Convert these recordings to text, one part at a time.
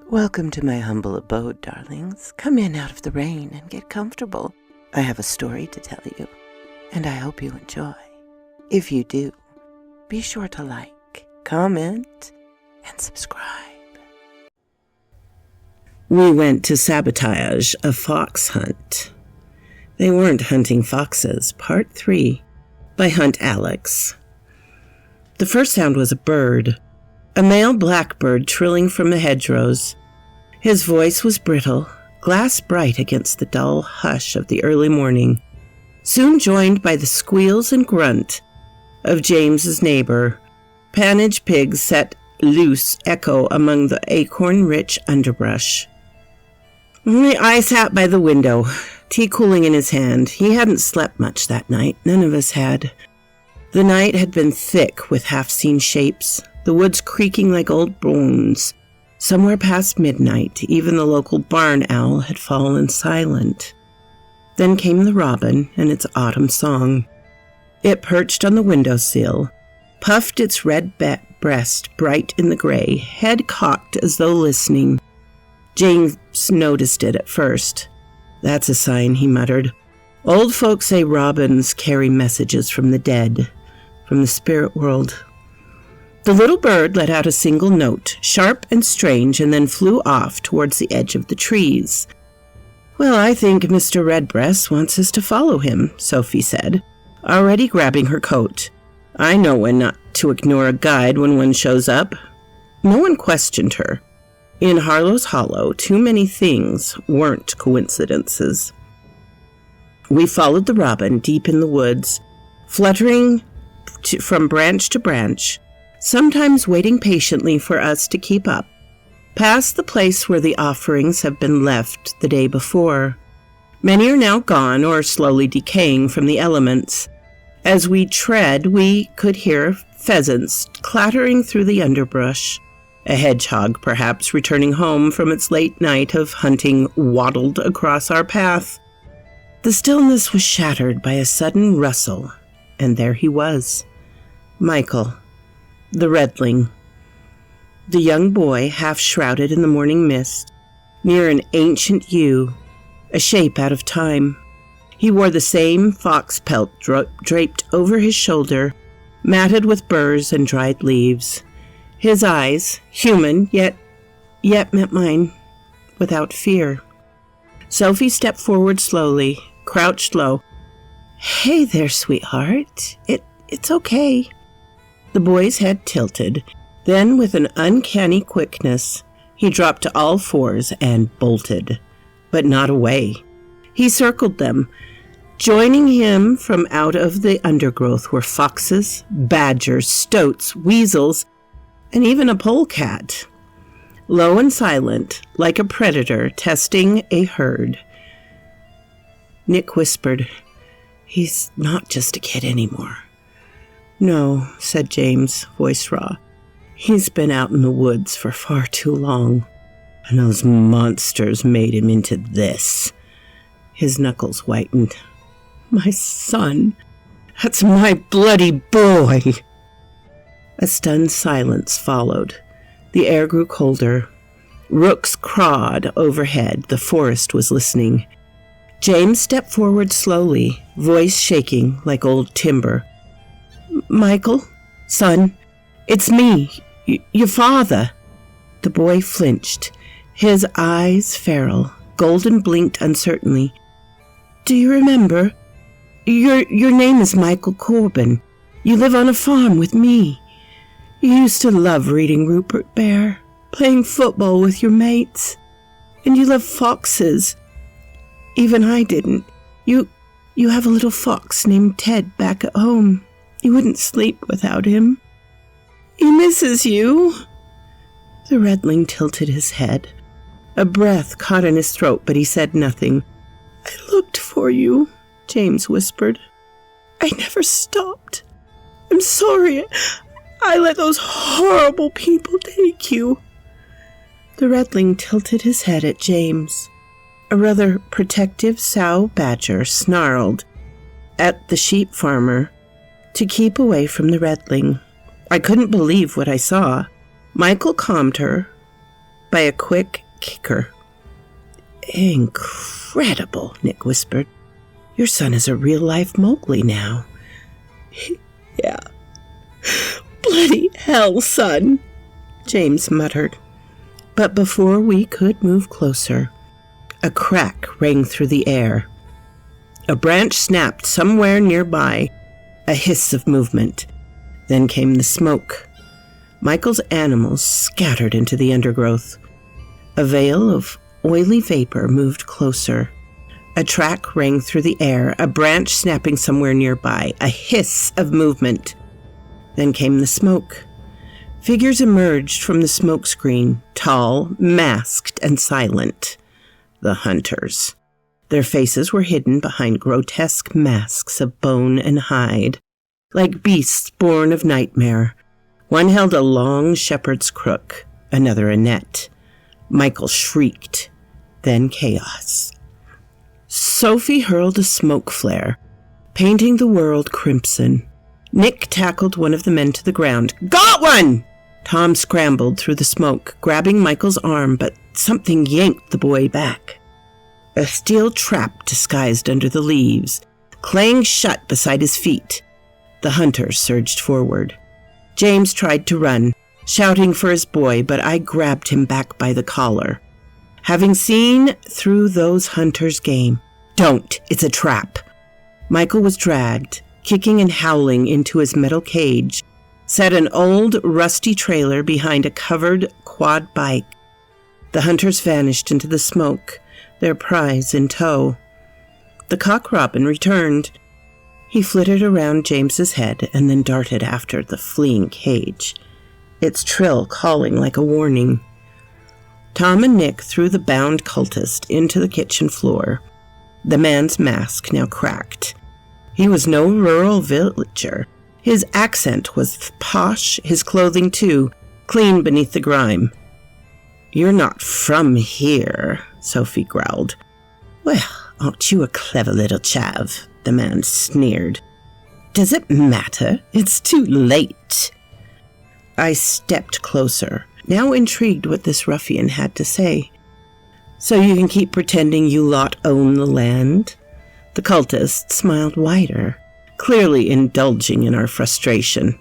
Welcome to my humble abode, darlings. Come in out of the rain and get comfortable. I have a story to tell you, and I hope you enjoy. If you do, be sure to like, comment, and subscribe. We went to sabotage a fox hunt. They weren't hunting foxes. Part 3 by Huntalex. The first sound was a bird, a male blackbird trilling from the hedgerows. His voice was brittle, glass bright against the dull hush of the early morning, soon joined by the squeals and grunt of James's neighbor. Panage pigs set loose echo among the acorn-rich underbrush. I sat by the window, tea cooling in his hand. He hadn't slept much that night. None of us had. The night had been thick with half-seen shapes, the woods creaking like old bones. Somewhere past midnight, even the local barn owl had fallen silent. Then came the robin and its autumn song. It perched on the windowsill, puffed its red breast bright in the gray, head cocked as though listening. James noticed it at first. "That's a sign," he muttered. "Old folks say robins carry messages from the dead, from the spirit world." The little bird let out a single note, sharp and strange, and then flew off towards the edge of the trees. "Well, I think Mr. Redbreast wants us to follow him," Sophie said, already grabbing her coat. "I know when not to ignore a guide when one shows up." No one questioned her. In Harlow's Hollow, too many things weren't coincidences. We followed the robin deep in the woods, fluttering from branch to branch, sometimes waiting patiently for us to keep up, past the place where the offerings have been left the day before. Many are now gone or slowly decaying from the elements. As we tread, we could hear pheasants clattering through the underbrush. A hedgehog, perhaps, returning home from its late night of hunting, waddled across our path. The stillness was shattered by a sudden rustle, and there he was, Michael, the redling. The young boy, half shrouded in the morning mist, near an ancient yew, a shape out of time. He wore the same fox pelt draped over his shoulder, matted with burrs and dried leaves. His eyes, human, yet met mine without fear. Sophie stepped forward slowly, crouched low. "Hey there, sweetheart. It's okay." The boy's head tilted. Then, with an uncanny quickness, he dropped to all fours and bolted, but not away. He circled them. Joining him from out of the undergrowth were foxes, badgers, stoats, weasels, and even a polecat. Low and silent, like a predator testing a herd. Nick whispered, "He's not just a kid anymore." "No," said James, voice raw. "He's been out in the woods for far too long, and those monsters made him into this." His knuckles whitened. "My son. That's my bloody boy." A stunned silence followed. The air grew colder. Rooks cawed overhead. The forest was listening. James stepped forward slowly, voice shaking like old timber. "Michael, son, it's me, your father." The boy flinched, his eyes feral, golden blinked uncertainly. "Do you remember? Your name is Michael Corbin. You live on a farm with me. You used to love reading Rupert Bear, playing football with your mates, and you love foxes. Even I didn't. You have a little fox named Ted back at home. You wouldn't sleep without him. He misses you." The redling tilted his head. A breath caught in his throat, but he said nothing. "I looked for you," James whispered. "I never stopped. I'm sorry. I let those horrible people take you." The redling tilted his head at James. A rather protective sow badger snarled at the sheep farmer to keep away from the redling. I couldn't believe what I saw. Michael calmed her, by a quick kicker. "Incredible," Nick whispered. "Your son is a real-life Mowgli now." "Yeah. Bloody hell, son," James muttered. But before we could move closer, a crack rang through the air. A branch snapped somewhere nearby, a hiss of movement. Then came the smoke. Michael's animals scattered into the undergrowth. A veil of oily vapor moved closer. A track rang through the air, a branch snapping somewhere nearby, a hiss of movement. Then came the smoke. Figures emerged from the smoke screen, tall, masked, and silent. The hunters. Their faces were hidden behind grotesque masks of bone and hide, like beasts born of nightmare. One held a long shepherd's crook, another a net. Michael shrieked. Then chaos. Sophie hurled a smoke flare, painting the world crimson. Nick tackled one of the men to the ground. "Got one!" Tom scrambled through the smoke, grabbing Michael's arm, but something yanked the boy back. A steel trap disguised under the leaves, clanged shut beside his feet. The hunter surged forward. James tried to run, shouting for his boy, but I grabbed him back by the collar. Having seen through those hunters' game, "Don't, it's a trap." Michael was dragged, kicking and howling, into his metal cage, set an old, rusty trailer behind a covered quad bike. The hunters vanished into the smoke, their prize in tow. The cock robin returned. He flitted around James's head and then darted after the fleeing cage, its trill calling like a warning. Tom and Nick threw the bound cultist into the kitchen floor. The man's mask now cracked. He was no rural villager. His accent was posh, his clothing too, clean beneath the grime. "You're not from here," Sophie growled. "Well, aren't you a clever little chav?" the man sneered. "Does it matter? It's too late." I stepped closer, now intrigued what this ruffian had to say. "So you can keep pretending you lot own the land?" The cultist smiled wider, clearly indulging in our frustration.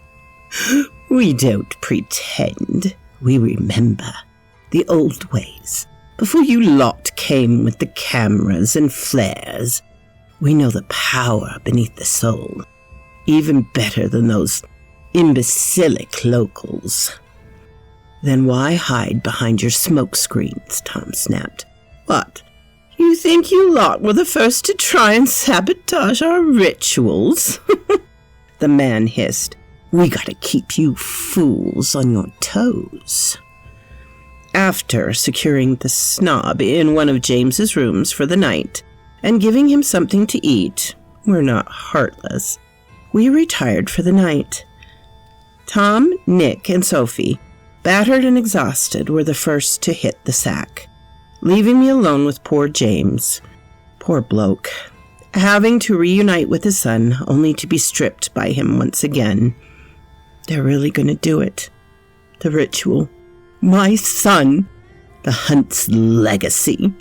"We don't pretend. We remember the old ways, before you lot came with the cameras and flares. We know the power beneath the soul, even better than those imbecilic locals." "Then why hide behind your smoke screens?" Tom snapped. "What? You think you lot were the first to try and sabotage our rituals?" The man hissed. "We gotta keep you fools on your toes." After securing the snob in one of James's rooms for the night and giving him something to eat, we're not heartless, we retired for the night. Tom, Nick, and Sophie, battered and exhausted, were the first to hit the sack, leaving me alone with poor James. Poor bloke, having to reunite with his son only to be stripped by him once again. They're really going to do it. The ritual. My son. The hunt's legacy.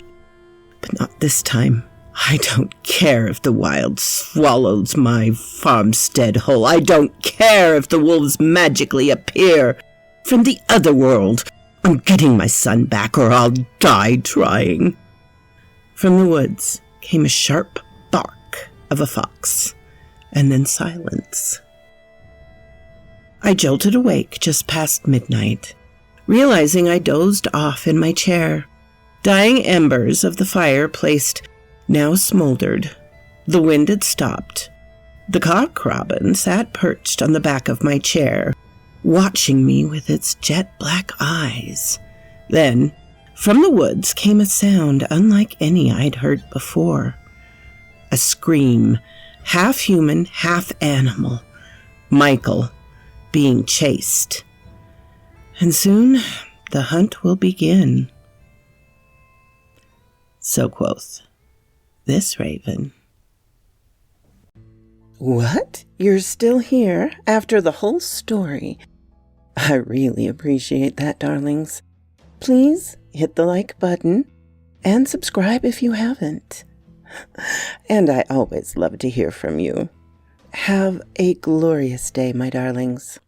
But not this time. I don't care if the wild swallows my farmstead whole. I don't care if the wolves magically appear from the other world. I'm getting my son back, or I'll die trying. From the woods came a sharp bark of a fox, and then silence. I jolted awake just past midnight, realizing I dozed off in my chair. Dying embers of the fireplace now smoldered. The wind had stopped. The cock robin sat perched on the back of my chair, watching me with its jet-black eyes. Then, from the woods came a sound unlike any I'd heard before. A scream, half human, half animal. Michael being chased. And soon the hunt will begin. So quoth this raven. What? You're still here after the whole story? I really appreciate that, darlings. Please hit the like button, and subscribe if you haven't. And I always love to hear from you. Have a glorious day, my darlings.